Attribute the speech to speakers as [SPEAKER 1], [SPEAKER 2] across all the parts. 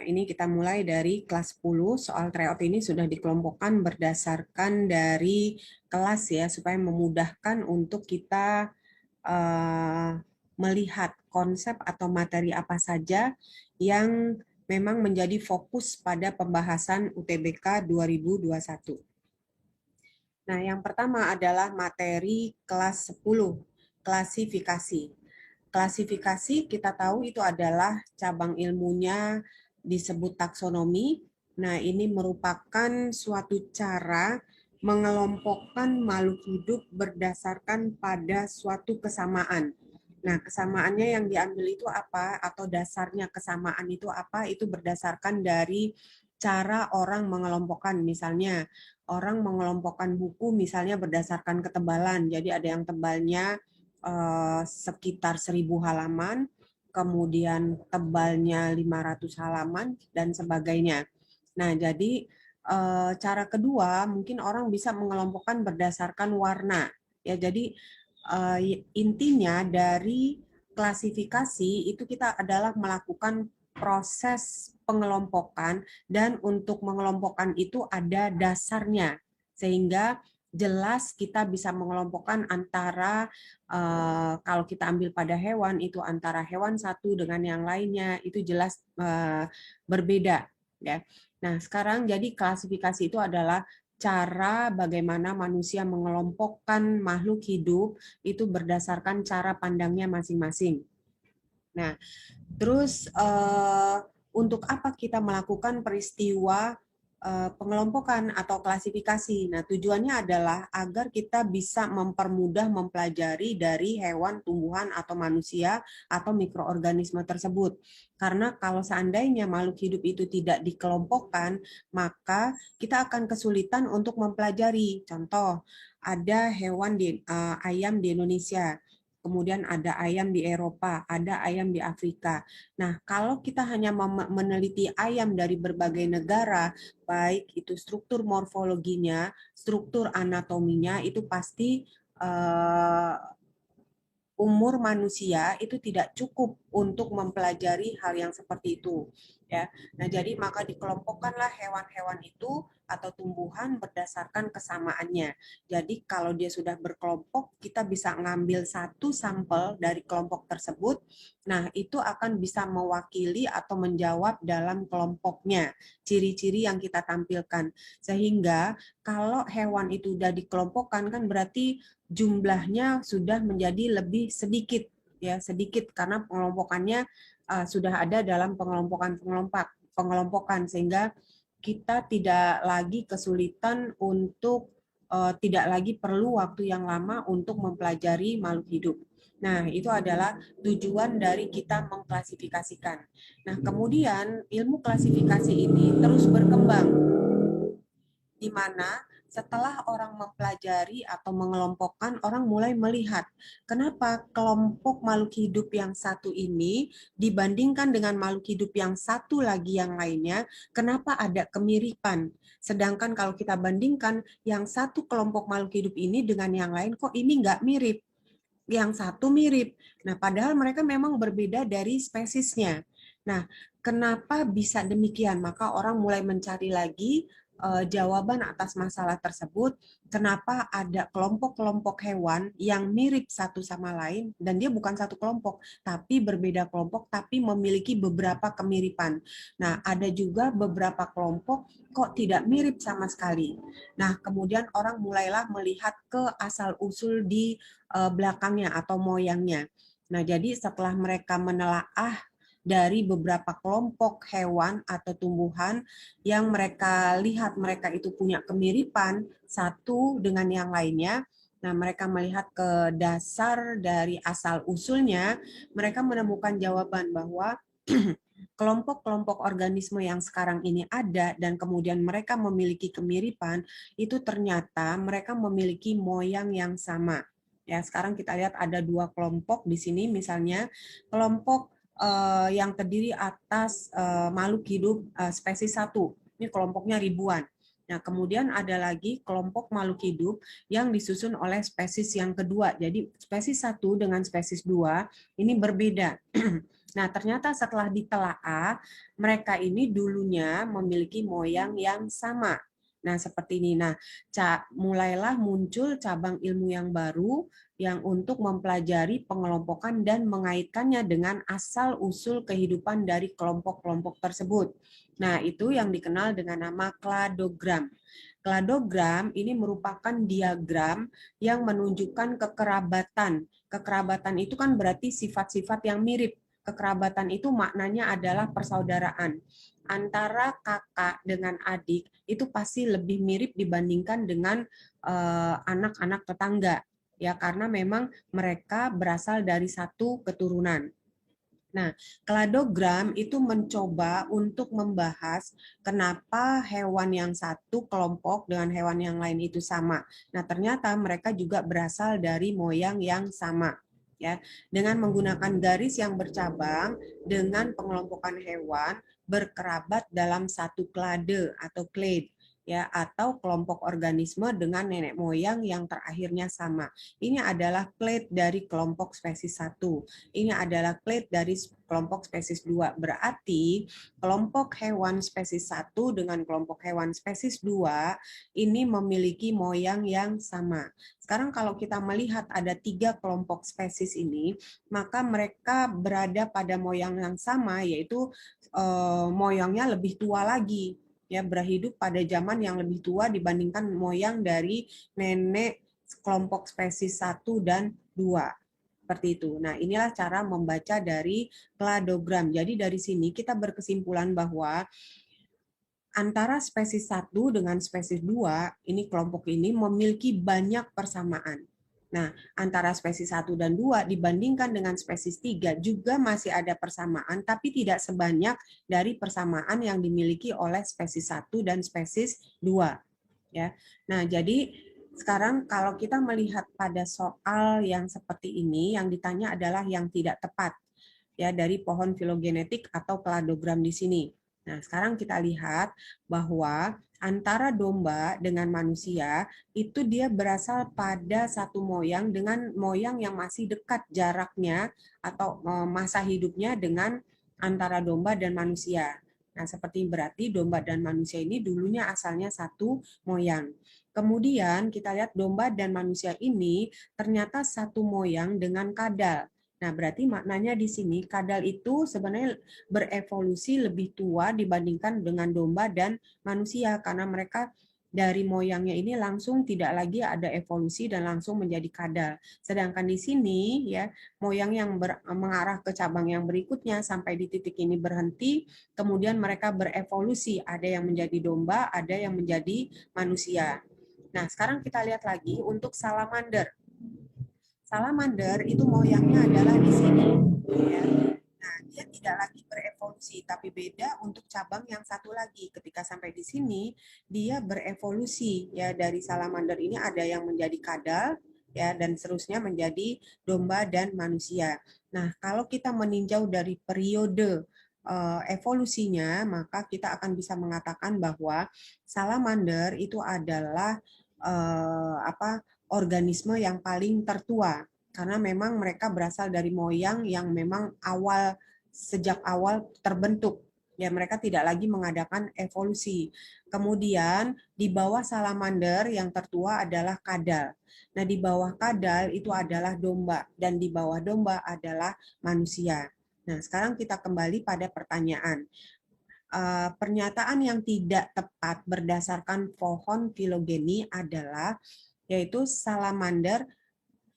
[SPEAKER 1] ini kita mulai dari kelas 10. Soal tryout ini sudah dikelompokkan berdasarkan dari kelas ya, supaya memudahkan untuk kita melihat konsep atau materi apa saja yang memang menjadi fokus pada pembahasan UTBK 2021. Nah, yang pertama adalah materi kelas 10, klasifikasi. Klasifikasi kita tahu itu adalah cabang ilmunya disebut taksonomi. Nah, ini merupakan suatu cara mengelompokkan makhluk hidup berdasarkan pada suatu kesamaan. Nah, kesamaannya yang diambil itu apa, atau dasarnya kesamaan itu apa, itu berdasarkan dari cara orang mengelompokkan. Misalnya, orang mengelompokkan buku misalnya berdasarkan ketebalan. Jadi ada yang tebalnya sekitar 1000 halaman, kemudian tebalnya 500 halaman, dan sebagainya. Nah, jadi cara kedua, mungkin orang bisa mengelompokkan berdasarkan warna. Ya, jadi intinya dari klasifikasi itu kita adalah melakukan proses pengelompokan, dan untuk mengelompokkan itu ada dasarnya, sehingga jelas kita bisa mengelompokkan antara kalau kita ambil pada hewan itu antara hewan satu dengan yang lainnya itu jelas berbeda ya. Nah, sekarang jadi klasifikasi itu adalah cara bagaimana manusia mengelompokkan makhluk hidup itu berdasarkan cara pandangnya masing-masing. Nah, terus untuk apa kita melakukan peristiwa pengelompokan atau klasifikasi? Nah, tujuannya adalah agar kita bisa mempermudah mempelajari dari hewan, tumbuhan, atau manusia, atau mikroorganisme tersebut. Karena kalau seandainya makhluk hidup itu tidak dikelompokkan, maka kita akan kesulitan untuk mempelajari. Contoh, ada hewan ayam di Indonesia, kemudian ada ayam di Eropa, ada ayam di Afrika. Nah, kalau kita hanya meneliti ayam dari berbagai negara, baik itu struktur morfologinya, struktur anatominya, itu pasti umur manusia itu tidak cukup untuk mempelajari hal yang seperti itu ya. Nah, jadi maka dikelompokkanlah hewan-hewan itu atau tumbuhan berdasarkan kesamaannya. Jadi kalau dia sudah berkelompok, kita bisa ngambil satu sampel dari kelompok tersebut. Nah, itu akan bisa mewakili atau menjawab dalam kelompoknya ciri-ciri yang kita tampilkan. Sehingga kalau hewan itu sudah dikelompokkan kan berarti jumlahnya sudah menjadi lebih sedikit ya, sedikit karena pengelompokannya sudah ada dalam pengelompokan sehingga kita tidak lagi kesulitan untuk tidak lagi perlu waktu yang lama untuk mempelajari makhluk hidup. Nah, itu adalah tujuan dari kita mengklasifikasikan. Nah, kemudian ilmu klasifikasi ini terus berkembang, di mana setelah orang mempelajari atau mengelompokkan, orang mulai melihat kenapa kelompok makhluk hidup yang satu ini dibandingkan dengan makhluk hidup yang satu lagi yang lainnya, kenapa ada kemiripan. Sedangkan kalau kita bandingkan yang satu kelompok makhluk hidup ini dengan yang lain, kok ini nggak mirip. Yang satu mirip. Nah, padahal mereka memang berbeda dari spesiesnya. Nah, kenapa bisa demikian? Maka orang mulai mencari lagi jawaban atas masalah tersebut, kenapa ada kelompok-kelompok hewan yang mirip satu sama lain, dan dia bukan satu kelompok, tapi berbeda kelompok, tapi memiliki beberapa kemiripan. Nah, ada juga beberapa kelompok kok tidak mirip sama sekali. Nah, kemudian orang mulailah melihat ke asal-usul di belakangnya atau moyangnya. Nah, jadi setelah mereka menelaah dari beberapa kelompok hewan atau tumbuhan yang mereka lihat mereka itu punya kemiripan satu dengan yang lainnya. Nah, mereka melihat ke dasar dari asal-usulnya, mereka menemukan jawaban bahwa kelompok-kelompok organisme yang sekarang ini ada dan kemudian mereka memiliki kemiripan, itu ternyata mereka memiliki moyang yang sama. Ya, sekarang kita lihat ada dua kelompok di sini, misalnya kelompok yang terdiri atas makhluk hidup spesies satu. Ini kelompoknya ribuan. Nah, kemudian ada lagi kelompok makhluk hidup yang disusun oleh spesies yang kedua. Jadi spesies satu dengan spesies dua ini berbeda. Nah, ternyata setelah ditelaah, mereka ini dulunya memiliki moyang yang sama. Nah, seperti ini. Nah, mulailah muncul cabang ilmu yang baru yang untuk mempelajari pengelompokan dan mengaitkannya dengan asal-usul kehidupan dari kelompok-kelompok tersebut. Nah, itu yang dikenal dengan nama kladogram. Kladogram ini merupakan diagram yang menunjukkan kekerabatan. Kekerabatan itu kan berarti sifat-sifat yang mirip. Kekerabatan itu maknanya adalah persaudaraan. Antara kakak dengan adik itu pasti lebih mirip dibandingkan dengan anak-anak tetangga. Ya, karena memang mereka berasal dari satu keturunan. Nah, kladogram itu mencoba untuk membahas kenapa hewan yang satu kelompok dengan hewan yang lain itu sama. Nah, ternyata mereka juga berasal dari moyang yang sama. Ya, dengan menggunakan garis yang bercabang dengan pengelompokan hewan berkerabat dalam satu klade atau clade, ya, atau kelompok organisme dengan nenek moyang yang terakhirnya sama. Ini adalah clade dari kelompok spesies 1. Ini adalah clade dari kelompok spesies 2. Berarti kelompok hewan spesies 1 dengan kelompok hewan spesies 2 ini memiliki moyang yang sama. Sekarang kalau kita melihat ada 3 kelompok spesies ini, maka mereka berada pada moyang yang sama, yaitu moyangnya lebih tua lagi. Ya, berhidup pada zaman yang lebih tua dibandingkan moyang dari nenek kelompok spesies 1 dan 2. Seperti itu. Nah, inilah cara membaca dari kladogram. Jadi dari sini kita berkesimpulan bahwa antara spesies 1 dengan spesies 2, ini kelompok ini memiliki banyak persamaan. Nah, antara spesies 1 dan 2 dibandingkan dengan spesies 3 juga masih ada persamaan, tapi tidak sebanyak dari persamaan yang dimiliki oleh spesies 1 dan spesies 2. Ya. Nah, jadi sekarang kalau kita melihat pada soal yang seperti ini, yang ditanya adalah yang tidak tepat ya dari pohon filogenetik atau kladogram di sini. Nah, sekarang kita lihat bahwa antara domba dengan manusia itu dia berasal pada satu moyang dengan moyang yang masih dekat jaraknya atau masa hidupnya dengan antara domba dan manusia. Nah, seperti berarti domba dan manusia ini dulunya asalnya satu moyang. Kemudian kita lihat domba dan manusia ini ternyata satu moyang dengan kadal. Nah, berarti maknanya di sini kadal itu sebenarnya berevolusi lebih tua dibandingkan dengan domba dan manusia karena mereka dari moyangnya ini langsung tidak lagi ada evolusi dan langsung menjadi kadal. Sedangkan di sini ya moyang yang mengarah ke cabang yang berikutnya sampai di titik ini berhenti, kemudian mereka berevolusi, ada yang menjadi domba, ada yang menjadi manusia. Nah, sekarang kita lihat lagi untuk salamander. Salamander itu moyangnya adalah di sini. Ya. Nah, dia tidak lagi berevolusi, tapi beda untuk cabang yang satu lagi. Ketika sampai di sini, dia berevolusi. Ya, dari salamander ini ada yang menjadi kadal, ya, dan seterusnya menjadi domba dan manusia. Nah, kalau kita meninjau dari periode evolusinya, maka kita akan bisa mengatakan bahwa salamander itu adalah organisme yang paling tertua karena memang mereka berasal dari moyang yang memang sejak awal terbentuk. Ya, mereka tidak lagi mengadakan evolusi. Kemudian di bawah salamander yang tertua adalah kadal. Nah, di bawah kadal itu adalah domba dan di bawah domba adalah manusia. Nah, sekarang kita kembali pada pertanyaan. Pernyataan yang tidak tepat berdasarkan pohon filogeni adalah yaitu salamander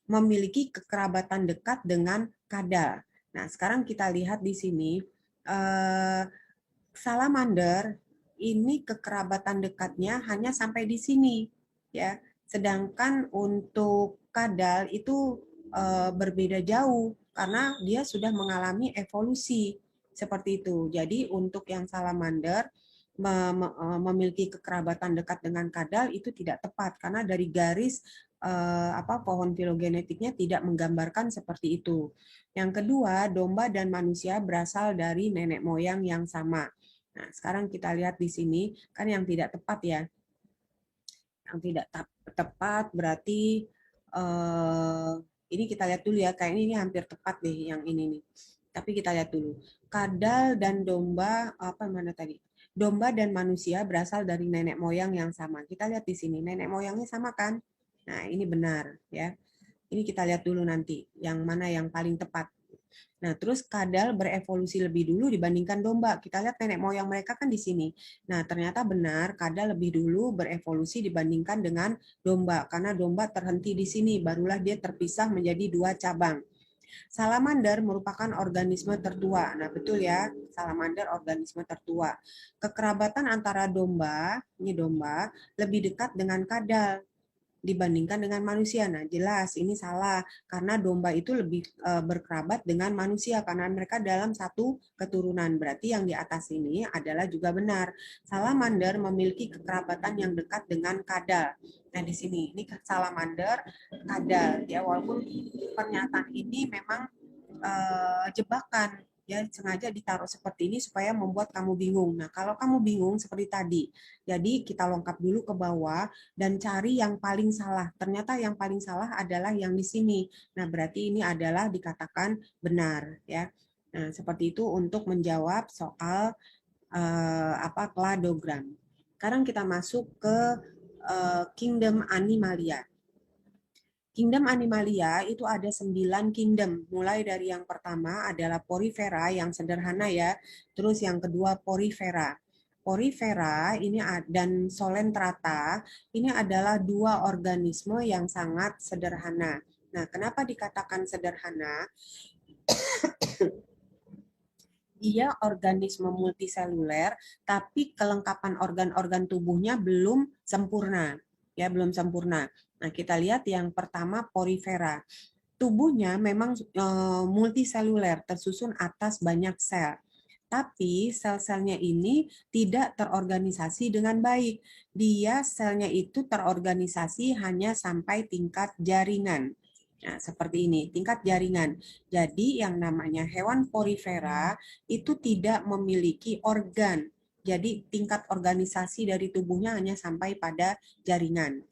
[SPEAKER 1] memiliki kekerabatan dekat dengan kadal. Nah, sekarang kita lihat di sini salamander ini kekerabatan dekatnya hanya sampai di sini, ya. Sedangkan untuk kadal itu berbeda jauh karena dia sudah mengalami evolusi seperti itu. Jadi untuk yang salamander memiliki kekerabatan dekat dengan kadal itu tidak tepat karena dari garis pohon filogenetiknya tidak menggambarkan seperti itu. Yang kedua, domba dan manusia berasal dari nenek moyang yang sama. Nah, sekarang kita lihat di sini kan yang tidak tepat ya. Yang tidak tepat berarti ini kita lihat dulu ya, kayaknya ini hampir tepat deh yang ini nih. Tapi kita lihat dulu. Kadal dan domba, apa mana tadi? Domba dan manusia berasal dari nenek moyang yang sama. Kita lihat di sini, nenek moyangnya sama kan? Nah, ini benar ya. Ini kita lihat dulu nanti, yang mana yang paling tepat. Nah, terus kadal berevolusi lebih dulu dibandingkan domba. Kita lihat nenek moyang mereka kan di sini. Nah, ternyata benar kadal lebih dulu berevolusi dibandingkan dengan domba. Karena domba terhenti di sini, barulah dia terpisah menjadi dua cabang. Salamander merupakan organisme tertua. Nah, betul ya, salamander organisme tertua. Kekerabatan antara domba, ini domba, lebih dekat dengan kadal dibandingkan dengan manusia. Nah, jelas ini salah karena domba itu lebih berkerabat dengan manusia karena mereka dalam satu keturunan. Berarti yang di atas ini adalah juga benar. Salamander memiliki kekerabatan yang dekat dengan kadal. Nah, di sini ini salamander, kadal ya, walaupun pernyataan ini memang jebakan ya, sengaja ditaruh seperti ini supaya membuat kamu bingung. Nah, kalau kamu bingung seperti tadi, jadi kita lengkap dulu ke bawah dan cari yang paling salah. Ternyata yang paling salah adalah yang di sini. Nah, berarti ini adalah dikatakan benar ya. Nah, seperti itu untuk menjawab soal kladogram. Sekarang kita masuk ke kingdom Animalia. Kingdom Animalia itu ada 9 kingdom. Mulai dari yang pertama adalah Porifera yang sederhana ya. Terus yang kedua Porifera. Porifera ini dan Solentrata ini adalah dua organisme yang sangat sederhana. Nah, kenapa dikatakan sederhana? Dia organisme multiseluler, tapi kelengkapan organ-organ tubuhnya belum sempurna. Ya, belum sempurna. Nah, kita lihat yang pertama Porifera. Tubuhnya memang multiseluler, tersusun atas banyak sel. Tapi sel-selnya ini tidak terorganisasi dengan baik. Dia selnya itu terorganisasi hanya sampai tingkat jaringan. Nah, seperti ini, tingkat jaringan. Jadi yang namanya hewan porifera itu tidak memiliki organ. Jadi tingkat organisasi dari tubuhnya hanya sampai pada jaringan.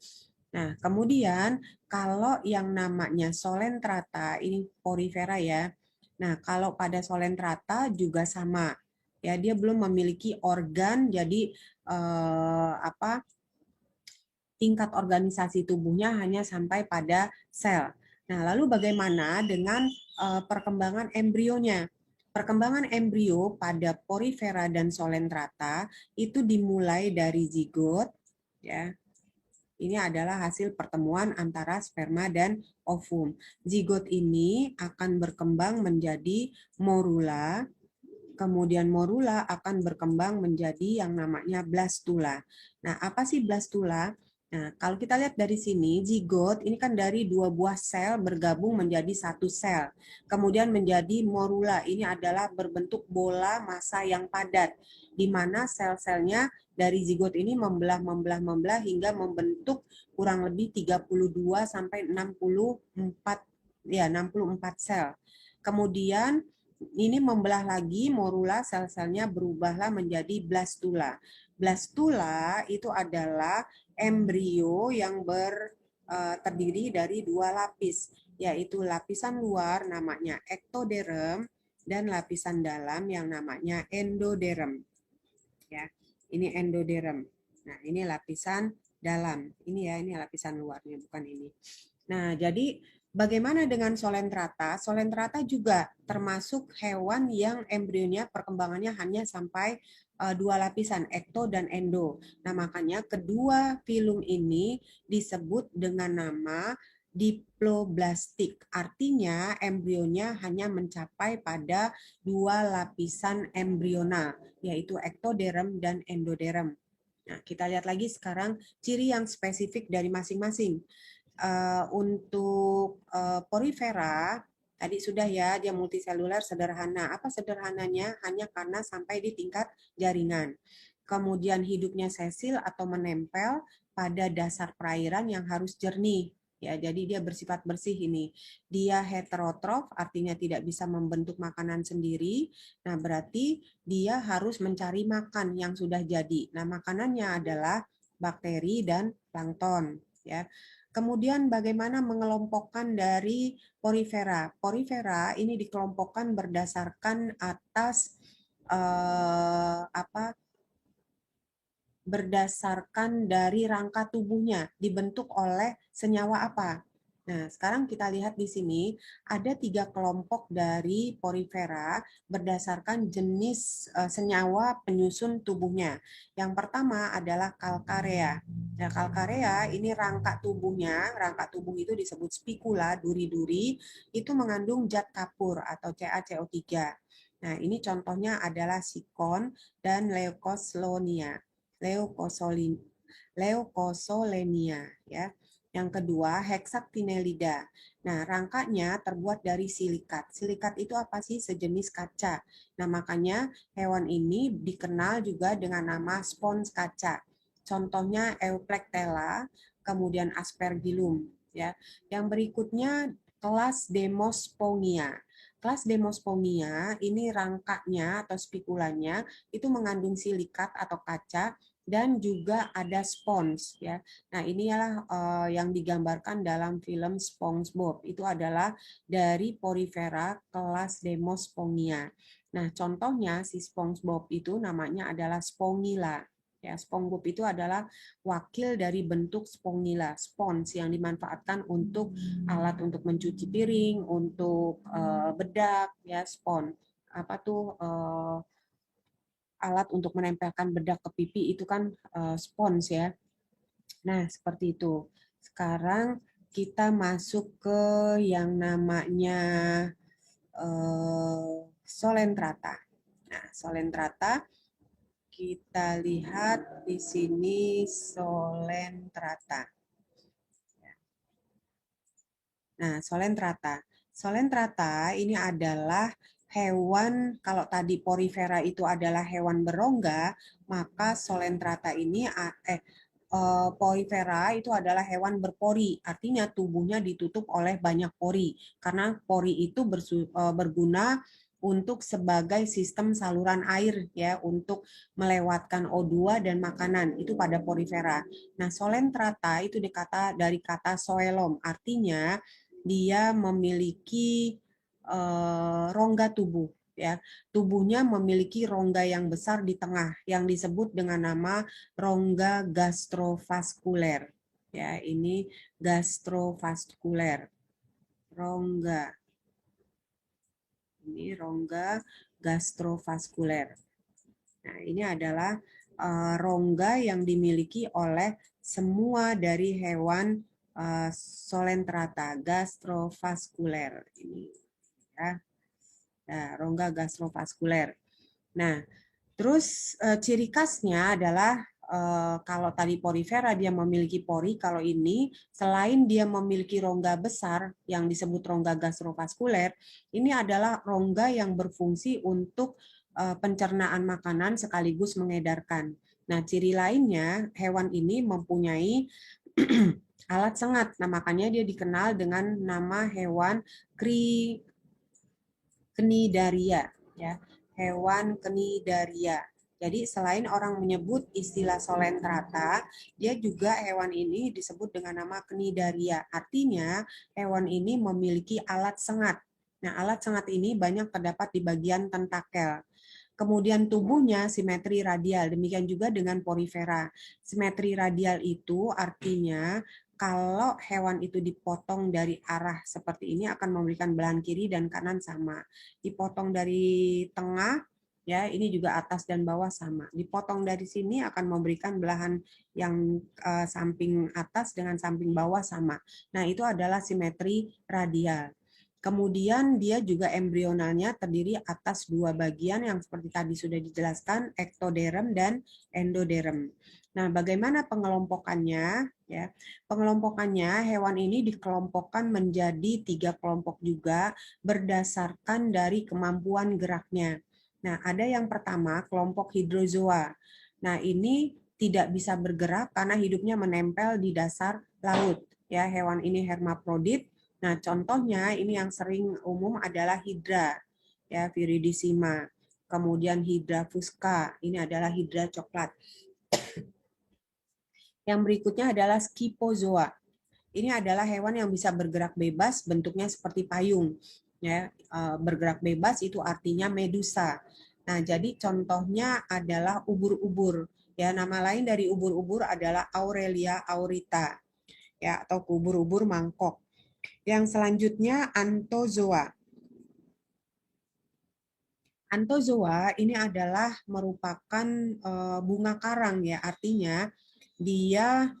[SPEAKER 1] Nah, kemudian kalau yang namanya Solentrata, ini porifera ya. Nah, kalau pada Solentrata juga sama. Ya, dia belum memiliki organ, jadi tingkat organisasi tubuhnya hanya sampai pada sel. Nah, lalu bagaimana dengan perkembangan embrionya? Perkembangan embrio pada porifera dan Solentrata itu dimulai dari zigot, ya. Ini adalah hasil pertemuan antara sperma dan ovum. Zigot ini akan berkembang menjadi morula, kemudian morula akan berkembang menjadi yang namanya blastula. Nah, apa sih blastula? Nah, kalau kita lihat dari sini, zigot ini kan dari dua buah sel bergabung menjadi satu sel. Kemudian menjadi morula, ini adalah berbentuk bola massa yang padat, di mana sel-selnya dari zigot ini membelah hingga membentuk kurang lebih 32 sampai 64 sel. Kemudian ini membelah lagi morula, sel-selnya berubahlah menjadi blastula. Blastula itu adalah embrio yang terdiri dari dua lapis, yaitu lapisan luar namanya ektoderm dan lapisan dalam yang namanya endoderm. Ya, ini endoderm. Nah, ini lapisan dalam. Ini ya, ini lapisan luarnya, bukan ini. Nah, jadi bagaimana dengan Solentrata? Solentrata juga termasuk hewan yang embrionya perkembangannya hanya sampai dua lapisan, ekto dan endo. Nah, makanya kedua filum ini disebut dengan nama diploblastik. Artinya embrionya hanya mencapai pada dua lapisan embrional, yaitu ektoderm dan endoderm. Nah, kita lihat lagi sekarang ciri yang spesifik dari masing-masing. Untuk porifera tadi sudah ya, dia multiseluler sederhana. Apa sederhananya? Hanya karena sampai di tingkat jaringan. Kemudian hidupnya sesil atau menempel pada dasar perairan yang harus jernih. Ya, jadi dia bersifat bersih ini. Dia heterotrof, artinya tidak bisa membentuk makanan sendiri. Nah, berarti dia harus mencari makan yang sudah jadi. Nah, makanannya adalah bakteri dan plankton. Ya, Kemudian bagaimana mengelompokkan dari porifera? Porifera ini dikelompokkan berdasarkan atas berdasarkan dari rangka tubuhnya dibentuk oleh senyawa apa. Nah, sekarang kita lihat di sini ada 3 kelompok dari porifera berdasarkan jenis senyawa penyusun tubuhnya. Yang pertama adalah kalkarea. Nah, kalkarea ini rangka tubuhnya, rangka tubuh itu disebut spikula, duri-duri, itu mengandung zat kapur atau CaCO3. Nah, ini contohnya adalah sikon dan leukoslenia. Leukosolenia ya. Yang kedua, hexactinellida. Nah, rangkanya terbuat dari silikat. Silikat itu apa sih? Sejenis kaca. Nah, makanya hewan ini dikenal juga dengan nama spons kaca. Contohnya Euplectella, kemudian Aspergillum ya. Yang berikutnya kelas Demospongia. Kelas Demospongia ini rangkanya atau spikulanya itu mengandung silikat atau kaca dan juga ada spons ya. Nah, inilah yang digambarkan dalam film SpongeBob. Itu adalah dari porifera kelas Demospongia. Nah, contohnya si SpongeBob itu namanya adalah Spongilla. Ya, SpongeBob itu adalah wakil dari bentuk spongilla, spons yang dimanfaatkan untuk alat untuk mencuci piring, untuk bedak, ya spons. Apa tuh alat untuk menempelkan bedak ke pipi itu kan spons ya. Nah, seperti itu. Sekarang kita masuk ke yang namanya solentrata. Nah, solentrata kita lihat di sini solentrata. Nah, solentrata. Solentrata ini adalah hewan, kalau tadi porifera itu adalah hewan berongga, maka solentrata ini porifera itu adalah hewan berpori, artinya tubuhnya ditutup oleh banyak pori, karena pori itu berguna untuk sebagai sistem saluran air ya, untuk melewatkan O2 dan makanan itu pada porifera. Nah, solentrata itu dari kata soelom, artinya dia memiliki rongga tubuh ya. Tubuhnya memiliki rongga yang besar di tengah yang disebut dengan nama rongga gastrovaskuler. Ya, ini gastrovaskuler. Rongga. Ini rongga gastrovaskuler. Nah, ini adalah rongga yang dimiliki oleh semua dari hewan solentrata gastrovaskuler ini ya. Nah, rongga gastrovaskuler. Nah, terus ciri khasnya adalah kalau tadi porifera dia memiliki pori, kalau ini selain dia memiliki rongga besar yang disebut rongga gastrovaskuler, ini adalah rongga yang berfungsi untuk pencernaan makanan sekaligus mengedarkan. Nah, ciri lainnya hewan ini mempunyai alat sengat. Nah, makanya dia dikenal dengan nama hewan cnidaria ya. Hewan cnidaria. Jadi selain orang menyebut istilah solentrata, dia juga hewan ini disebut dengan nama cnidaria. Artinya hewan ini memiliki alat sengat. Nah, alat sengat ini banyak terdapat di bagian tentakel. Kemudian tubuhnya simetri radial, demikian juga dengan porifera. Simetri radial itu artinya kalau hewan itu dipotong dari arah seperti ini akan memberikan belahan kiri dan kanan sama. Dipotong dari tengah, ya ini juga atas dan bawah sama. Dipotong dari sini akan memberikan belahan yang samping atas dengan samping bawah sama. Nah, itu adalah simetri radial. Kemudian dia juga embrionalnya terdiri atas 2 bagian yang seperti tadi sudah dijelaskan, ektoderm dan endoderm. Nah, bagaimana pengelompokannya? Ya, pengelompokannya hewan ini dikelompokkan menjadi 3 kelompok juga berdasarkan dari kemampuan geraknya. Nah, ada yang pertama kelompok hidrozoa. Nah, ini tidak bisa bergerak karena hidupnya menempel di dasar laut. Ya, hewan ini hermaprodit. Nah, contohnya ini yang sering umum adalah hidra, ya viridissima. Kemudian hidra fusca, ini adalah hidra coklat. Yang berikutnya adalah scyphozoa. ini adalah hewan yang bisa bergerak bebas, bentuknya seperti payung. Ya, bergerak bebas itu artinya medusa. Nah, jadi contohnya adalah ubur-ubur. Ya, nama lain dari ubur-ubur adalah Aurelia aurita, ya, atau ubur-ubur mangkok. Yang selanjutnya Anthozoa. Anthozoa ini adalah merupakan bunga karang, ya, dia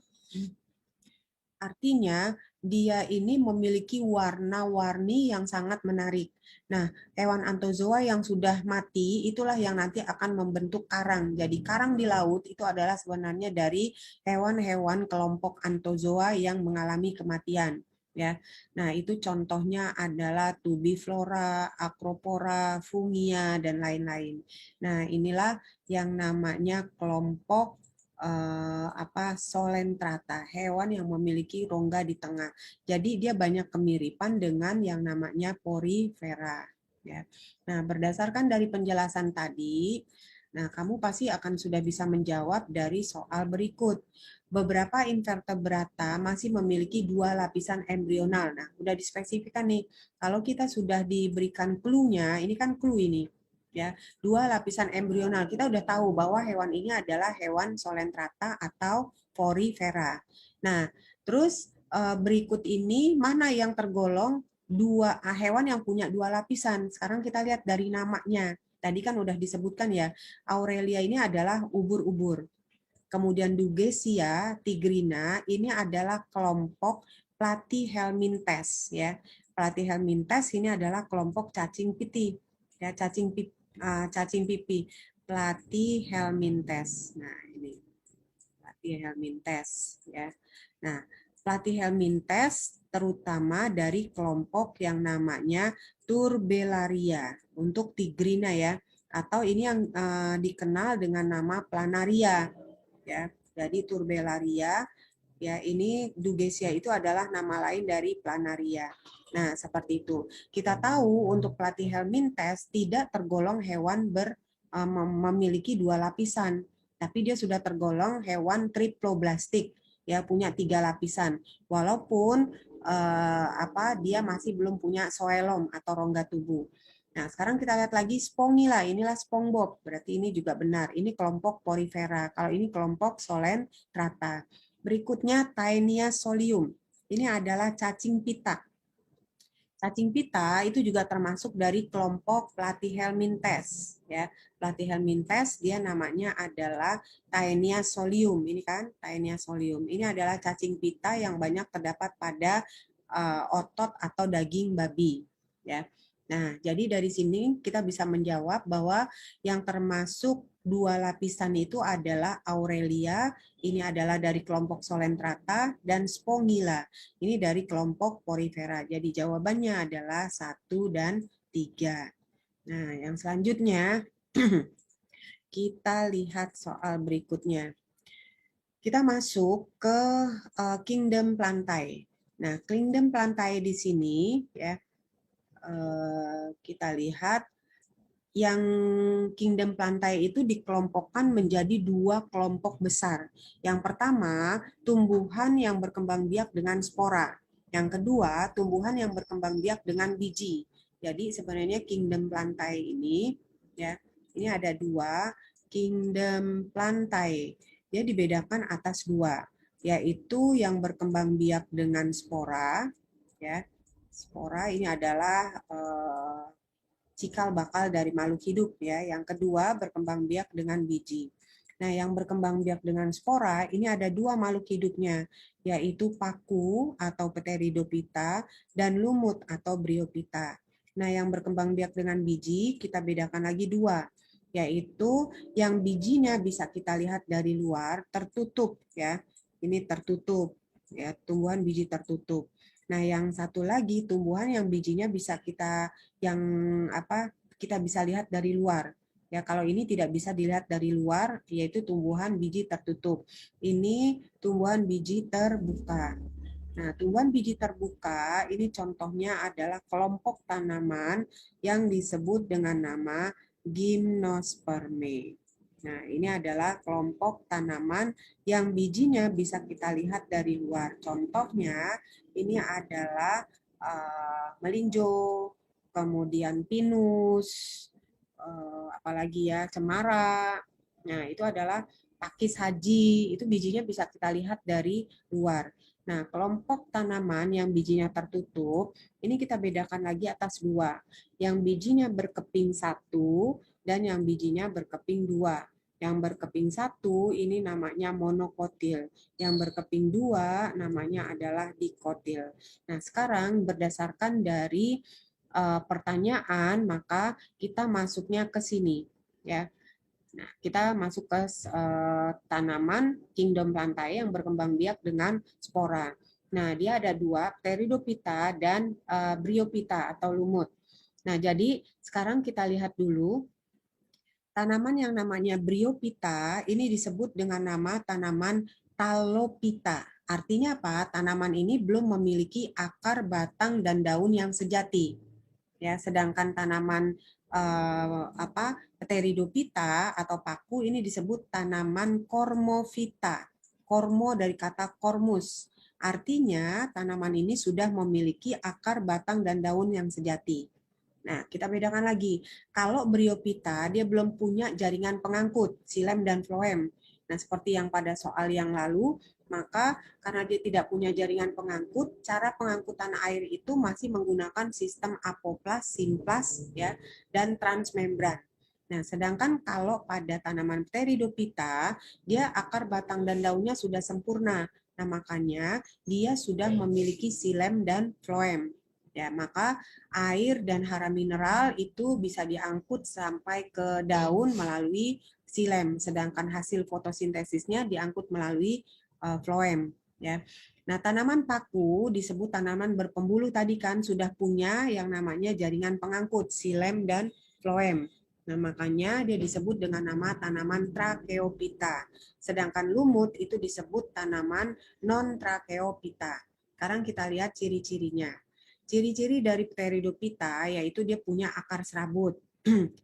[SPEAKER 1] artinya dia ini memiliki warna-warni yang sangat menarik. Nah, hewan Anthozoa yang sudah mati itulah yang nanti akan membentuk karang. Jadi karang di laut itu adalah sebenarnya dari hewan-hewan kelompok Anthozoa yang mengalami kematian. Ya, nah itu contohnya adalah Tubiflora, Acropora, Fungia dan lain-lain. Nah, inilah yang namanya kelompok Solentrata, hewan yang memiliki rongga di tengah. Jadi dia banyak kemiripan dengan yang namanya Porifera. Ya. Nah, berdasarkan dari penjelasan tadi, nah kamu pasti akan sudah bisa menjawab dari soal berikut. Beberapa invertebrata masih memiliki dua lapisan embrional. Nah, udah dispesifikan nih. Kalau kita sudah diberikan clue-nya, ini kan clue ini, ya, dua lapisan embrional. Kita udah tahu bahwa hewan ini adalah hewan Solentrata atau Porifera. Nah, terus berikut ini mana yang tergolong dua hewan yang punya dua lapisan? Sekarang kita lihat dari namanya. Tadi kan udah disebutkan ya, Aurelia ini adalah ubur-ubur. Kemudian Dugesia tigrina ini adalah kelompok Platyhelminthes, ya. Platyhelminthes ini adalah kelompok cacing piti, ya, cacing pipi. Platyhelminthes. Nah, ini Platyhelminthes, ya. Nah, Platyhelminthes terutama dari kelompok yang namanya Turbellaria untuk tigrina, ya, atau ini yang dikenal dengan nama Planaria, ya. Jadi Turbellaria, ya, ini Dugesia itu adalah nama lain dari Planaria. Nah, seperti itu. Kita tahu untuk Platyhelminthes tidak tergolong hewan memiliki dua lapisan, tapi dia sudah tergolong hewan triploblastik, ya, punya tiga lapisan. Walaupun dia masih belum punya zoelom atau rongga tubuh. Nah, sekarang kita lihat lagi Spongilla. Inilah SpongeBob. Berarti ini juga benar. Ini kelompok Porifera. Kalau ini kelompok Solentrata. Berikutnya Taenia solium. Ini adalah cacing pita. Cacing pita itu juga termasuk dari kelompok Platyhelminthes, ya. Platyhelminthes dia namanya adalah Taenia solium. Ini kan Taenia solium. Ini adalah cacing pita yang banyak terdapat pada otot atau daging babi, ya. Nah, jadi dari sini kita bisa menjawab bahwa yang termasuk dua lapisan itu adalah Aurelia, ini adalah dari kelompok Solentrata, dan Spongilla, ini dari kelompok Porifera. Jadi jawabannya adalah 1 dan 3. Nah, yang selanjutnya kita lihat soal berikutnya. Kita masuk ke Kingdom Plantae. Nah, Kingdom Plantae di sini, ya, kita lihat yang Kingdom Plantae itu dikelompokkan menjadi dua kelompok besar. Yang pertama, tumbuhan yang berkembang biak dengan spora. Yang kedua, tumbuhan yang berkembang biak dengan biji. Jadi sebenarnya Kingdom Plantae ini, ya, ini ada dua Kingdom Plantae. Dia dibedakan atas dua, yaitu yang berkembang biak dengan spora, ya. Spora ini adalah cikal bakal dari makhluk hidup, ya. Yang kedua berkembang biak dengan biji. Nah, yang berkembang biak dengan spora ini ada dua makhluk hidupnya, yaitu paku atau Pteridophyta dan lumut atau Bryophyta. Nah, yang berkembang biak dengan biji kita bedakan lagi dua, yaitu yang bijinya bisa kita lihat dari luar tertutup, ya. Ini tertutup, ya, tumbuhan biji tertutup. Nah, yang satu lagi tumbuhan yang bijinya bisa yang kita bisa lihat dari luar. Ya, kalau ini tidak bisa dilihat dari luar, yaitu tumbuhan biji tertutup. Ini tumbuhan biji terbuka. Nah, tumbuhan biji terbuka ini contohnya adalah kelompok tanaman yang disebut dengan nama Gymnospermae. Nah, ini adalah kelompok tanaman yang bijinya bisa kita lihat dari luar. Contohnya, ini adalah melinjo, kemudian pinus, apalagi ya, cemara. Nah, itu adalah pakis haji, itu bijinya bisa kita lihat dari luar. Nah, kelompok tanaman yang bijinya tertutup, ini kita bedakan lagi atas dua. Yang bijinya berkeping satu dan yang bijinya berkeping dua. Yang berkeping satu ini namanya monokotil. Yang berkeping dua namanya adalah dikotil. Nah, sekarang berdasarkan dari pertanyaan, maka kita masuknya ke sini. Ya, nah, kita masuk ke tanaman kingdom lantai yang berkembang biak dengan spora. Nah, dia ada dua, Pteridophyta dan Bryophyta atau lumut. Nah, jadi sekarang kita lihat dulu tanaman yang namanya Bryophyta ini disebut dengan nama tanaman Talophyta. Artinya apa? Tanaman ini belum memiliki akar, batang, dan daun yang sejati. Ya, sedangkan tanaman Pteridophyta atau paku ini disebut tanaman Cormophyta. Cormo dari kata cormus. Artinya tanaman ini sudah memiliki akar, batang, dan daun yang sejati. Nah, kita bedakan lagi. Kalau Bryophyta, dia belum punya jaringan pengangkut, xilem dan phloem. Nah, seperti yang pada soal yang lalu, maka karena dia tidak punya jaringan pengangkut, cara pengangkutan air itu masih menggunakan sistem apoplas, simplas, ya, dan transmembran. Nah, sedangkan kalau pada tanaman Pteridophyta, dia akar, batang, dan daunnya sudah sempurna. Nah, makanya dia sudah memiliki xilem dan phloem. Ya, maka air dan hara mineral itu bisa diangkut sampai ke daun melalui xilem, sedangkan hasil fotosintesisnya diangkut melalui phloem. Ya. Nah, tanaman paku disebut tanaman berpembuluh tadi kan sudah punya yang namanya jaringan pengangkut xilem dan phloem. Nah, makanya dia disebut dengan nama tanaman Tracheophyta. Sedangkan lumut itu disebut tanaman non-Tracheophyta. Sekarang kita lihat ciri-cirinya. Ciri-ciri dari Pteridophyta yaitu dia punya akar serabut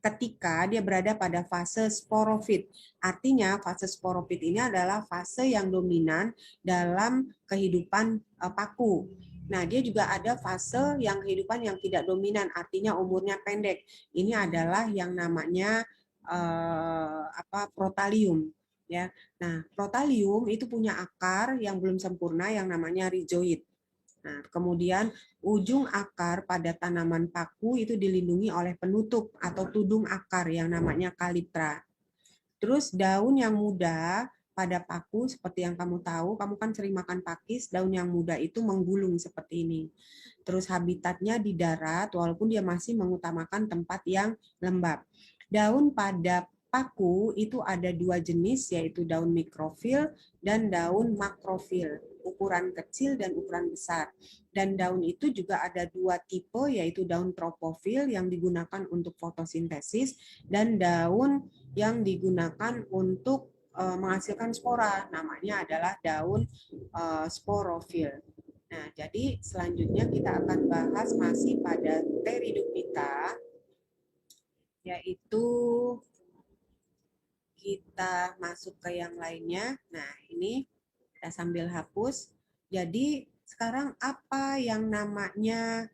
[SPEAKER 1] ketika dia berada pada fase sporofit. Artinya fase sporofit ini adalah fase yang dominan dalam kehidupan paku. Nah, dia juga ada fase yang kehidupan yang tidak dominan, artinya umurnya pendek. Ini adalah yang namanya protalium. Ya, nah protalium itu punya akar yang belum sempurna yang namanya rhizoid. Nah, kemudian ujung akar pada tanaman paku itu dilindungi oleh penutup atau tudung akar yang namanya kaliptra. Terus daun yang muda pada paku seperti yang kamu tahu, kamu kan sering makan pakis, daun yang muda itu menggulung seperti ini. Terus habitatnya di darat walaupun dia masih mengutamakan tempat yang lembab. Daun pada paku itu ada dua jenis yaitu daun mikrofil dan daun makrofil, ukuran kecil dan ukuran besar. Dan daun itu juga ada dua tipe yaitu daun tropofil yang digunakan untuk fotosintesis dan daun yang digunakan untuk menghasilkan spora, namanya adalah daun sporofil. Nah, jadi selanjutnya kita akan bahas masih pada Pteridophyta, yaitu kita masuk ke yang lainnya. Nah, ini kita sambil hapus. Jadi sekarang apa yang namanya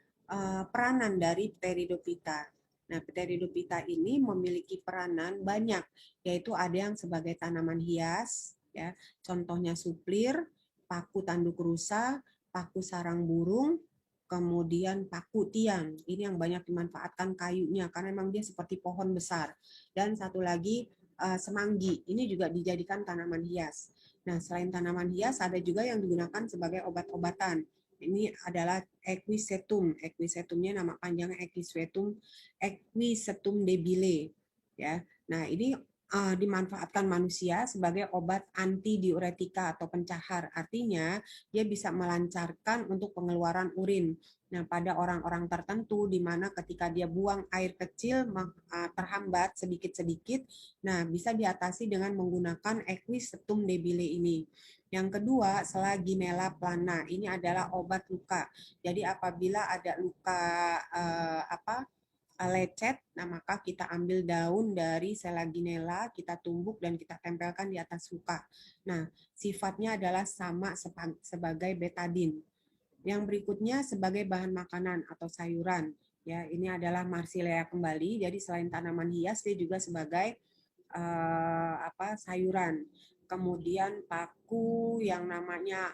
[SPEAKER 1] peranan dari Pteridophyta? Nah, Pteridophyta ini memiliki peranan banyak, yaitu ada yang sebagai tanaman hias, ya, contohnya suplir, paku tanduk rusa, paku sarang burung, kemudian paku tiang. Ini yang banyak dimanfaatkan kayunya karena memang dia seperti pohon besar. Dan satu lagi semanggi, ini juga dijadikan tanaman hias. Nah, selain tanaman hias, ada juga yang digunakan sebagai obat-obatan. Ini adalah Equisetum. Equisetumnya nama panjangnya Equisetum debile. Ya, nah ini dimanfaatkan manusia sebagai obat antidiuretika atau pencahar. Artinya dia bisa melancarkan untuk pengeluaran urin. Nah, pada orang-orang tertentu di mana ketika dia buang air kecil terhambat sedikit-sedikit, nah bisa diatasi dengan menggunakan Equisetum debile ini. Yang kedua, Selaginella plana. Ini adalah obat luka. Jadi apabila ada luka lecet, nah maka kita ambil daun dari Selaginella, kita tumbuk dan kita tempelkan di atas luka. Nah, sifatnya adalah sama sebagai betadin. Yang berikutnya sebagai bahan makanan atau sayuran. Ya, ini adalah Marsilea kembali. Jadi selain tanaman hias, dia juga sebagai sayuran. Kemudian paku yang namanya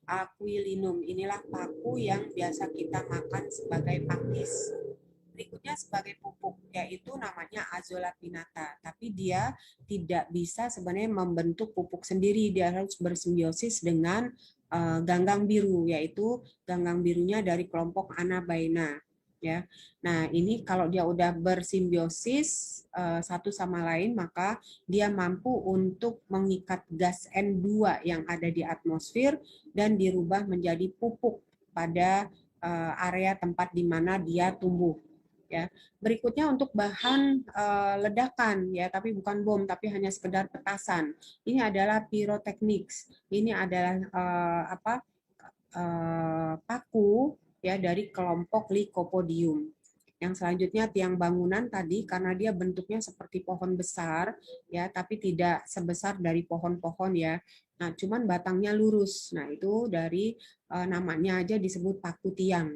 [SPEAKER 1] Aquilinum. Inilah paku yang biasa kita makan sebagai pakis. Berikutnya sebagai pupuk, yaitu namanya Azolla pinnata. Tapi dia tidak bisa sebenarnya membentuk pupuk sendiri, dia harus bersimbiosis dengan ganggang biru, yaitu ganggang birunya dari kelompok Anabaena. Ya, nah ini kalau dia udah bersimbiosis satu sama lain, maka dia mampu untuk mengikat gas N2 yang ada di atmosfer dan dirubah menjadi pupuk pada area tempat di mana dia tumbuh. Ya, berikutnya untuk bahan ledakan ya, tapi bukan bom, tapi hanya sekedar petasan. Ini adalah pyrotechnics. Ini adalah paku ya dari kelompok Lycopodium. Yang selanjutnya tiang bangunan tadi karena dia bentuknya seperti pohon besar ya, tapi tidak sebesar dari pohon-pohon ya. Nah, cuman batangnya lurus. Nah, itu dari namanya aja disebut paku tiang.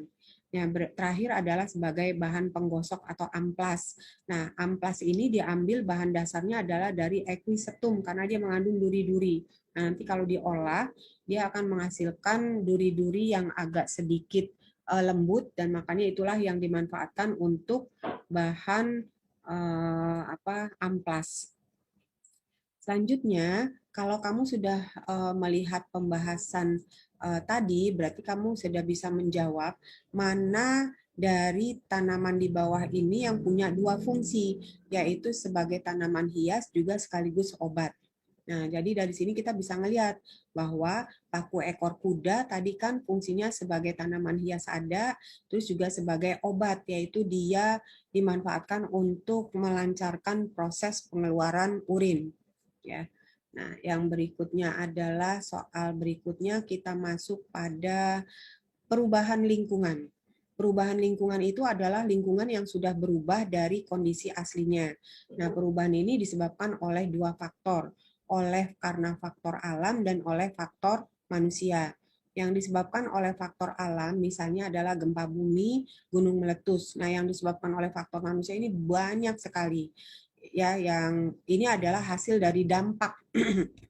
[SPEAKER 1] Yang terakhir adalah sebagai bahan penggosok atau amplas. Nah, amplas ini diambil bahan dasarnya adalah dari equisetum karena dia mengandung duri-duri. Nah, nanti kalau diolah, dia akan menghasilkan duri-duri yang agak sedikit lembut dan makanya itulah yang dimanfaatkan untuk bahan amplas. Selanjutnya, kalau kamu sudah melihat pembahasan tadi, berarti kamu sudah bisa menjawab mana dari tanaman di bawah ini yang punya dua fungsi, yaitu sebagai tanaman hias juga sekaligus obat. Nah, jadi dari sini kita bisa melihat bahwa paku ekor kuda tadi kan fungsinya sebagai tanaman hias ada, terus juga sebagai obat, yaitu dia dimanfaatkan untuk melancarkan proses pengeluaran urin. Ya. Nah, yang berikutnya adalah soal berikutnya kita masuk pada perubahan lingkungan. Perubahan lingkungan itu adalah lingkungan yang sudah berubah dari kondisi aslinya. Nah, perubahan ini disebabkan oleh dua faktor, karena faktor alam dan oleh faktor manusia. Yang disebabkan oleh faktor alam misalnya adalah gempa bumi, gunung meletus. Nah, yang disebabkan oleh faktor manusia ini banyak sekali. Ya, yang ini adalah hasil dari dampak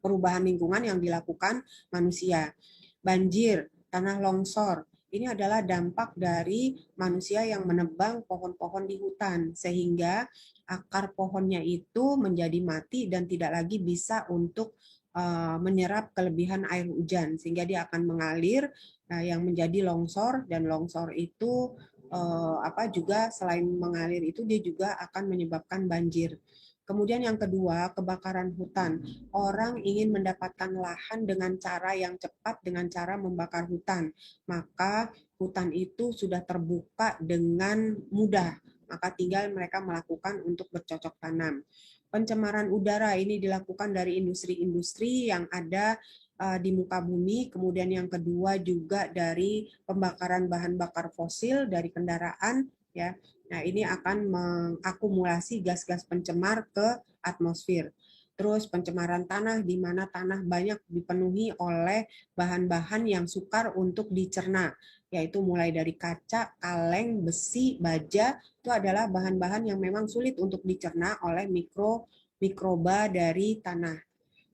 [SPEAKER 1] perubahan lingkungan yang dilakukan manusia. Banjir, tanah longsor, ini adalah dampak dari manusia yang menebang pohon-pohon di hutan sehingga akar pohonnya itu menjadi mati dan tidak lagi bisa untuk menyerap kelebihan air hujan sehingga dia akan mengalir yang menjadi longsor dan longsor itu juga selain mengalir itu dia juga akan menyebabkan banjir. Kemudian yang kedua, kebakaran hutan. Orang ingin mendapatkan lahan dengan cara yang cepat dengan cara membakar hutan. Maka hutan itu sudah terbuka dengan mudah. Maka tinggal mereka melakukan untuk bercocok tanam. Pencemaran udara ini dilakukan dari industri-industri yang ada di muka bumi, kemudian yang kedua juga dari pembakaran bahan bakar fosil dari kendaraan ya. Nah, ini akan mengakumulasi gas-gas pencemar ke atmosfer. Terus pencemaran tanah di mana tanah banyak dipenuhi oleh bahan-bahan yang sukar untuk dicerna, yaitu mulai dari kaca, kaleng, besi, baja, itu adalah bahan-bahan yang memang sulit untuk dicerna oleh mikroba dari tanah.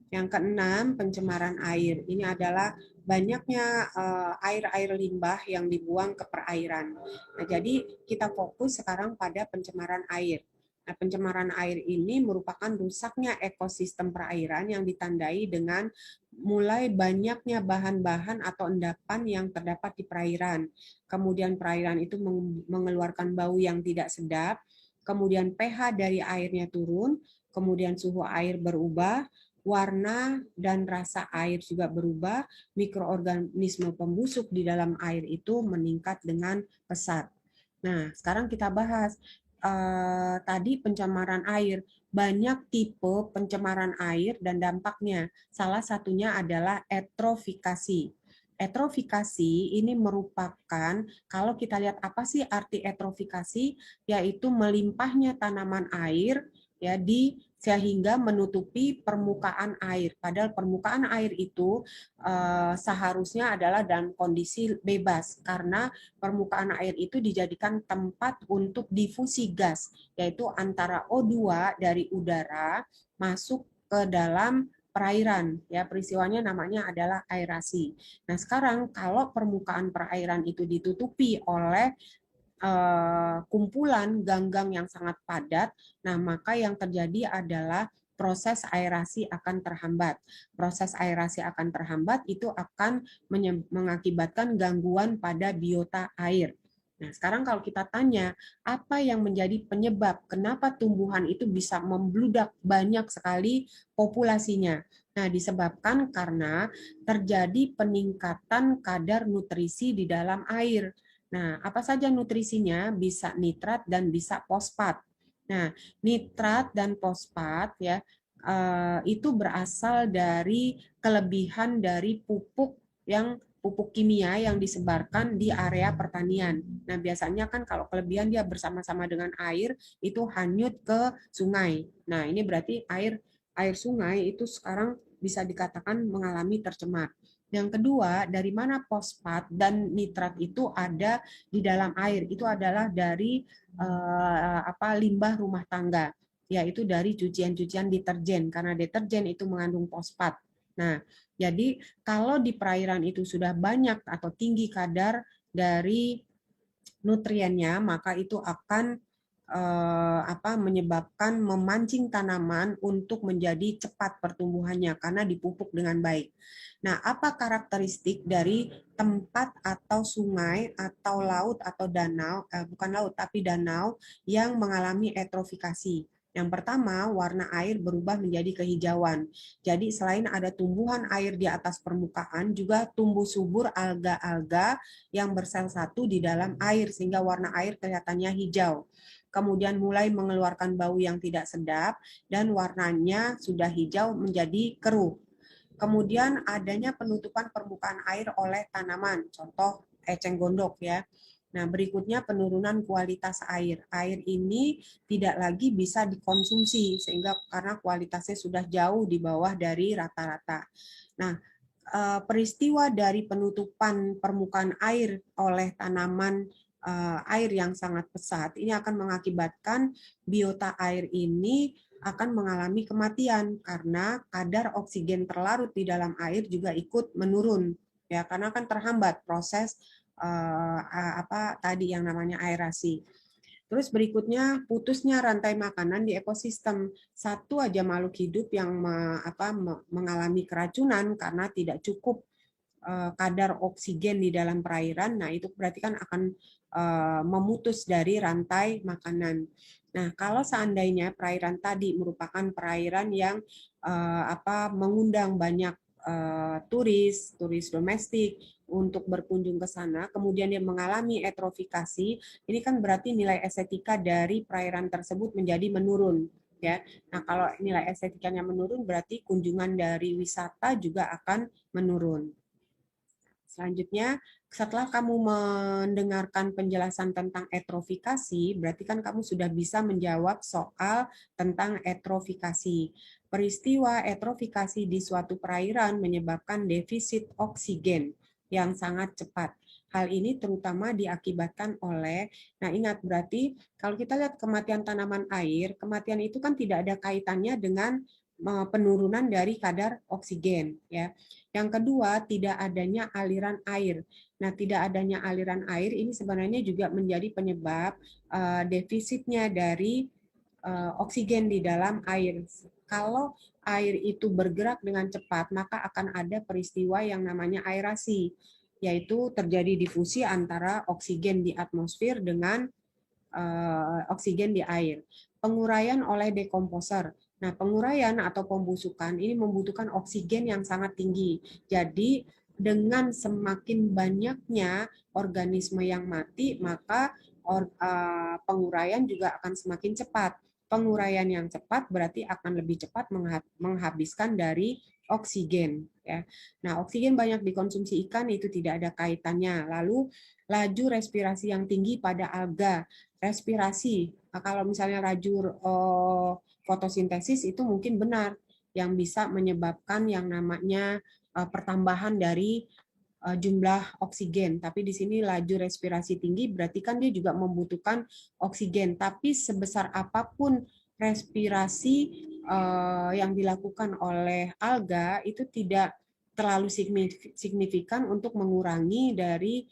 [SPEAKER 1] Yang keenam, pencemaran air. Ini adalah banyaknya air-air limbah yang dibuang ke perairan. Nah, jadi kita fokus sekarang pada pencemaran air. Nah, pencemaran air ini merupakan rusaknya ekosistem perairan yang ditandai dengan mulai banyaknya bahan-bahan atau endapan yang terdapat di perairan. Kemudian perairan itu mengeluarkan bau yang tidak sedap, kemudian pH dari airnya turun, kemudian suhu air berubah, warna dan rasa air juga berubah, mikroorganisme pembusuk di dalam air itu meningkat dengan pesat. Nah, sekarang kita bahas tadi pencemaran air. Banyak tipe pencemaran air dan dampaknya. Salah satunya adalah eutrofikasi. Eutrofikasi ini merupakan, kalau kita lihat apa sih arti eutrofikasi, yaitu melimpahnya tanaman air ya sehingga menutupi permukaan air. Padahal permukaan air itu seharusnya adalah dalam kondisi bebas karena permukaan air itu dijadikan tempat untuk difusi gas, yaitu antara O2 dari udara masuk ke dalam perairan. Ya, peristiwanya namanya adalah aerasi. Nah, sekarang kalau permukaan perairan itu ditutupi oleh kumpulan ganggang yang sangat padat, nah maka yang terjadi adalah proses aerasi akan terhambat. Proses aerasi akan terhambat itu akan mengakibatkan gangguan pada biota air. Nah, sekarang kalau kita tanya, apa yang menjadi penyebab kenapa tumbuhan itu bisa membludak banyak sekali populasinya? Nah, disebabkan karena terjadi peningkatan kadar nutrisi di dalam air. Nah, apa saja nutrisinya? Bisa nitrat dan bisa fosfat. Nah, nitrat dan fosfat ya itu berasal dari kelebihan dari pupuk kimia yang disebarkan di area pertanian. Nah, biasanya kan kalau kelebihan dia bersama-sama dengan air itu hanyut ke sungai. Nah, ini berarti air sungai itu sekarang bisa dikatakan mengalami tercemar. Yang kedua, dari mana fosfat dan nitrat itu ada di dalam air? Itu adalah dari limbah rumah tangga, yaitu dari cucian-cucian deterjen, karena deterjen itu mengandung fosfat. Nah, jadi kalau di perairan itu sudah banyak atau tinggi kadar dari nutriennya, maka itu akan menyebabkan memancing tanaman untuk menjadi cepat pertumbuhannya karena dipupuk dengan baik. Nah, apa karakteristik dari tempat atau sungai atau laut atau danau, bukan laut tapi danau yang mengalami eutrofikasi? Yang pertama, warna air berubah menjadi kehijauan. Jadi selain ada tumbuhan air di atas permukaan, juga tumbuh subur alga-alga yang bersel satu di dalam air sehingga warna air kelihatannya hijau. Kemudian mulai mengeluarkan bau yang tidak sedap dan warnanya sudah hijau menjadi keruh. Kemudian adanya penutupan permukaan air oleh tanaman, contoh eceng gondok ya. Nah, berikutnya penurunan kualitas air. Air ini tidak lagi bisa dikonsumsi sehingga karena kualitasnya sudah jauh di bawah dari rata-rata. Nah, peristiwa dari penutupan permukaan air oleh tanaman air yang sangat pesat ini akan mengakibatkan biota air ini akan mengalami kematian karena kadar oksigen terlarut di dalam air juga ikut menurun ya karena akan terhambat proses tadi yang namanya aerasi. Terus berikutnya putusnya rantai makanan di ekosistem. Satu aja makhluk hidup yang mengalami keracunan karena tidak cukup kadar oksigen di dalam perairan, nah itu berarti kan akan memutus dari rantai makanan. Nah, kalau seandainya perairan tadi merupakan perairan yang mengundang banyak turis domestik untuk berkunjung ke sana, kemudian dia mengalami eutrofikasi, ini kan berarti nilai estetika dari perairan tersebut menjadi menurun. Ya, nah kalau nilai estetikanya menurun, berarti kunjungan dari wisata juga akan menurun. Selanjutnya, setelah kamu mendengarkan penjelasan tentang eutrofikasi, berarti kan kamu sudah bisa menjawab soal tentang eutrofikasi. Peristiwa eutrofikasi di suatu perairan menyebabkan defisit oksigen yang sangat cepat. Hal ini terutama diakibatkan oleh, nah ingat berarti kalau kita lihat kematian tanaman air, kematian itu kan tidak ada kaitannya dengan penurunan dari kadar oksigen, ya. Yang kedua, tidak adanya aliran air. Nah, tidak adanya aliran air ini sebenarnya juga menjadi penyebab defisitnya dari oksigen di dalam air. Kalau air itu bergerak dengan cepat, maka akan ada peristiwa yang namanya aerasi, yaitu terjadi difusi antara oksigen di atmosfer dengan oksigen di air. Penguraian oleh dekomposer. Nah, penguraian atau pembusukan ini membutuhkan oksigen yang sangat tinggi. Jadi, dengan semakin banyaknya organisme yang mati, maka penguraian juga akan semakin cepat. Penguraian yang cepat berarti akan lebih cepat menghabiskan dari oksigen. ya. Nah, oksigen banyak dikonsumsi ikan itu tidak ada kaitannya. Lalu laju respirasi yang tinggi pada alga. Respirasi, kalau misalnya laju fotosintesis itu mungkin benar yang bisa menyebabkan yang namanya pertambahan dari jumlah oksigen. Tapi di sini laju respirasi tinggi berarti kan dia juga membutuhkan oksigen. Tapi sebesar apapun respirasi yang dilakukan oleh alga itu tidak terlalu signifikan untuk mengurangi dari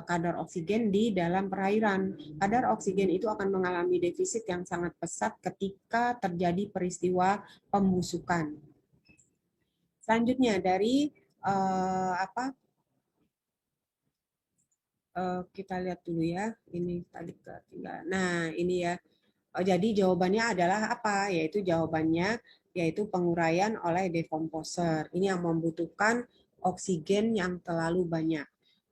[SPEAKER 1] kadar oksigen di dalam perairan. Kadar oksigen itu akan mengalami defisit yang sangat pesat ketika terjadi peristiwa pembusukan. Selanjutnya dari apa? Kita lihat dulu ya. Ini tadi ketinggalan. Nah, ini ya. Jadi jawabannya adalah apa? Yaitu penguraian oleh dekomposer. Ini yang membutuhkan oksigen yang terlalu banyak.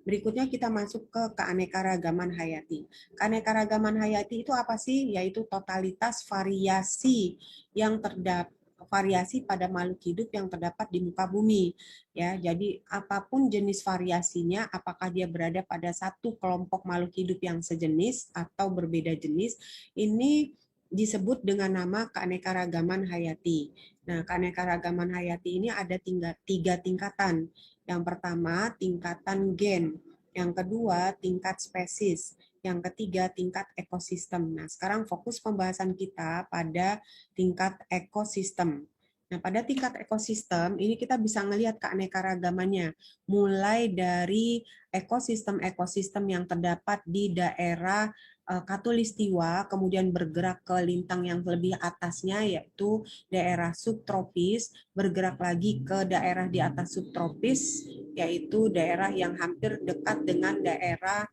[SPEAKER 1] Berikutnya kita masuk ke keanekaragaman hayati. Keanekaragaman hayati itu apa sih? Yaitu totalitas variasi yang terdapat variasi pada makhluk hidup yang terdapat di muka bumi. Ya, jadi apapun jenis variasinya, apakah dia berada pada satu kelompok makhluk hidup yang sejenis atau berbeda jenis, ini disebut dengan nama keanekaragaman hayati. Nah, keanekaragaman hayati ini ada tiga tingkatan. Yang pertama, tingkatan gen. Yang kedua, tingkat spesies. Yang ketiga, tingkat ekosistem. Nah, sekarang fokus pembahasan kita pada tingkat ekosistem. Nah, pada tingkat ekosistem, ini kita bisa melihat keanekaragamannya. Mulai dari ekosistem-ekosistem yang terdapat di daerah Katulistiwa, kemudian bergerak ke lintang yang lebih atasnya, yaitu daerah subtropis, bergerak lagi ke daerah di atas subtropis, yaitu daerah yang hampir dekat dengan daerah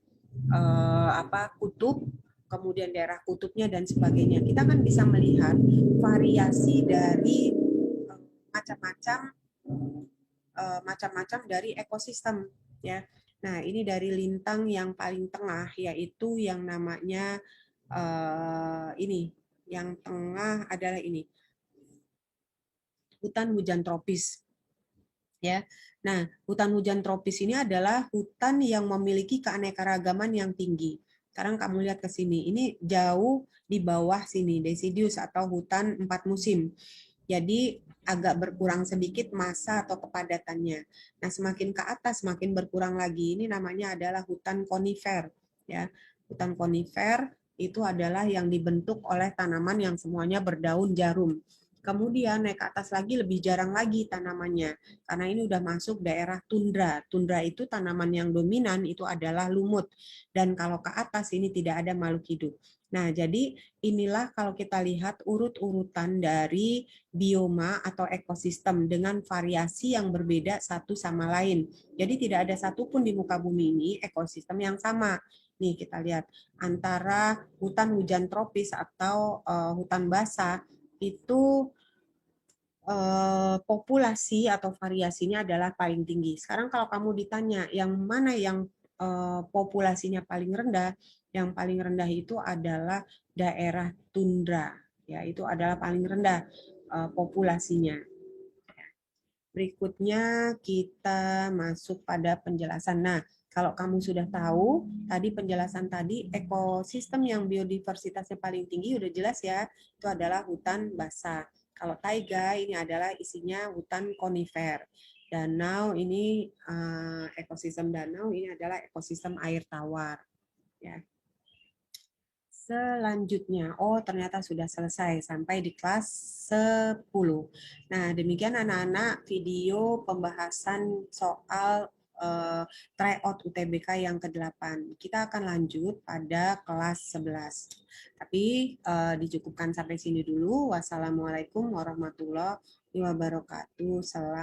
[SPEAKER 1] kutub, kemudian daerah kutubnya dan sebagainya. Kita kan bisa melihat variasi dari macam-macam macam-macam dari ekosistem, ya. Nah, ini dari lintang yang paling tengah, yaitu yang namanya ini, yang tengah adalah ini, hutan hujan tropis, ya. Nah, hutan hujan tropis ini adalah hutan yang memiliki keanekaragaman yang tinggi. Sekarang kamu lihat ke sini, ini jauh di bawah sini, deciduous atau hutan 4 musim. Jadi agak berkurang sedikit massa atau kepadatannya. Nah, semakin ke atas semakin berkurang lagi. Ini namanya adalah hutan konifer, ya. Hutan konifer itu adalah yang dibentuk oleh tanaman yang semuanya berdaun jarum. Kemudian naik ke atas lagi lebih jarang lagi tanamannya, karena ini udah masuk daerah tundra. Tundra itu tanaman yang dominan itu adalah lumut, dan kalau ke atas ini tidak ada makhluk hidup. Nah, jadi inilah kalau kita lihat urut-urutan dari bioma atau ekosistem dengan variasi yang berbeda satu sama lain. Jadi tidak ada satupun di muka bumi ini ekosistem yang sama. Nih kita lihat antara hutan hujan tropis atau hutan basah itu populasi atau variasinya adalah paling tinggi. Sekarang kalau kamu ditanya yang mana yang populasinya paling rendah, yang paling rendah itu adalah daerah tundra, ya itu adalah paling rendah populasinya. Berikutnya kita masuk pada penjelasan. Nah, kalau kamu sudah tahu tadi penjelasan tadi ekosistem yang biodiversitasnya paling tinggi udah jelas ya, itu adalah hutan basah. Kalau taiga ini adalah isinya hutan konifer. Danau ini ekosistem danau ini adalah ekosistem air tawar, ya. Selanjutnya, oh ternyata sudah selesai sampai di kelas 10. Nah, demikian anak-anak video pembahasan soal tryout UTBK yang ke-8. Kita akan lanjut pada kelas 11. Tapi dicukupkan sampai sini dulu. Wassalamualaikum warahmatullahi wabarakatuh. Selamat